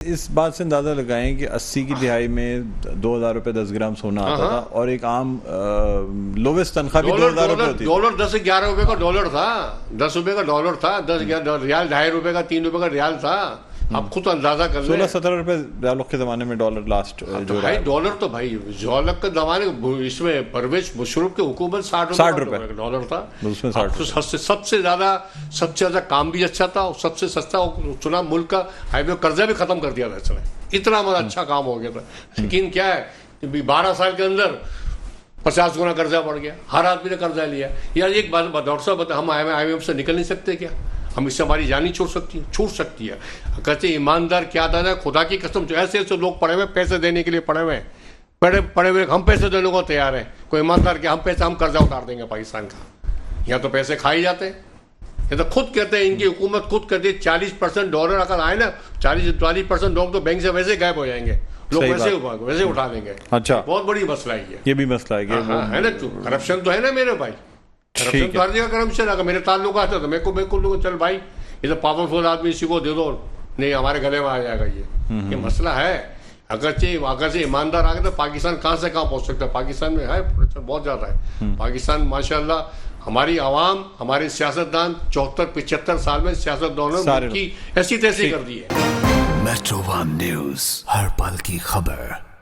اس بات سے اندازہ لگائیں کہ 80 کی دہائی میں 2000 روپے 10 گرام سونا آتا تھا اور ایک عام لوویسٹ تنخواہ بھی 2000 روپے ہوتی تھی. ڈالر 10 سے 11 روپے کا ڈالر تھا, 10 روپے کا ڈالر تھا, 10 ریال 2.5 روپے کا 3 روپے کا ریال تھا. آپ خود اندازہ کر لیں. 16-17 روپے ریالوں کے زمانے میں ڈالر لاسٹ جو بھائی ڈالر تو بھائی جولک کے زمانے اس میں پرویز مشرف کی حکومت 60 روپے کا ڈالر تھا. اس میں 60 سب سے زیادہ کام بھی اچھا تھا اور سب سے سستا چنا ملک کا ہائی وے قرضہ بھی ختم کر دیا تھا. اس نے اتنا ہمارا اچھا کام ہو گیا تھا. لیکن کیا ہے 12 سال کے اندر 50 گنا قرضہ بڑھ گیا. ہر آدمی نے قرضہ لیا. یار ایک بات ڈاکٹر صاحب ہم آئی ایم ایف سے نکل نہیں سکتے کیا؟ ہم اس سے ہماری جانی چھوٹ سکتی ہے. کہتے ایماندار کیا دانا ہے خدا کی قسم. جو ایسے لوگ پڑے ہوئے پیسے دینے کے لیے پڑے ہوئے ہم پیسے دینے کو تیار ہیں. کوئی ایماندار کیا ہم قرضہ اتار دیں گے پاکستان کا. یہاں تو پیسے کھائی جاتے ہیں. یہ تو خود کہتے ہیں ان کی حکومت خود کہتی ہے 40% ڈالر اگر آئے نا 40% ڈالر تو بینک سے ویسے غائب ہو جائیں گے. لوگ ویسے اٹھا لیں گے. اچھا بہت بڑی مسئلہ یہ بھی مسئلہ ہے نا. کرپشن تو ہے نا میرے بھائی. کرپشن تو ہر جگہ کرپشن. اگر میرے تعلقات ہے تو میرے کو چل بھائی یہ تو پاورفل آدمی اسی کو دے دو. نہیں ہمارے گلے میں آ جائے گا. یہ مسئلہ ہے. اگرچہ ایماندار آ گئے تو پاکستان کہاں سے کہاں پہنچ سکتا ہے. پاکستان میں ہے بہت زیادہ ہے. پاکستان ماشاءاللہ ہماری عوام ہمارے سیاستدان 74-75 سال میں سیاستدانوں کی ایسی تیسی کر دی ہے. میٹرو ون نیوز ہر پل کی خبر.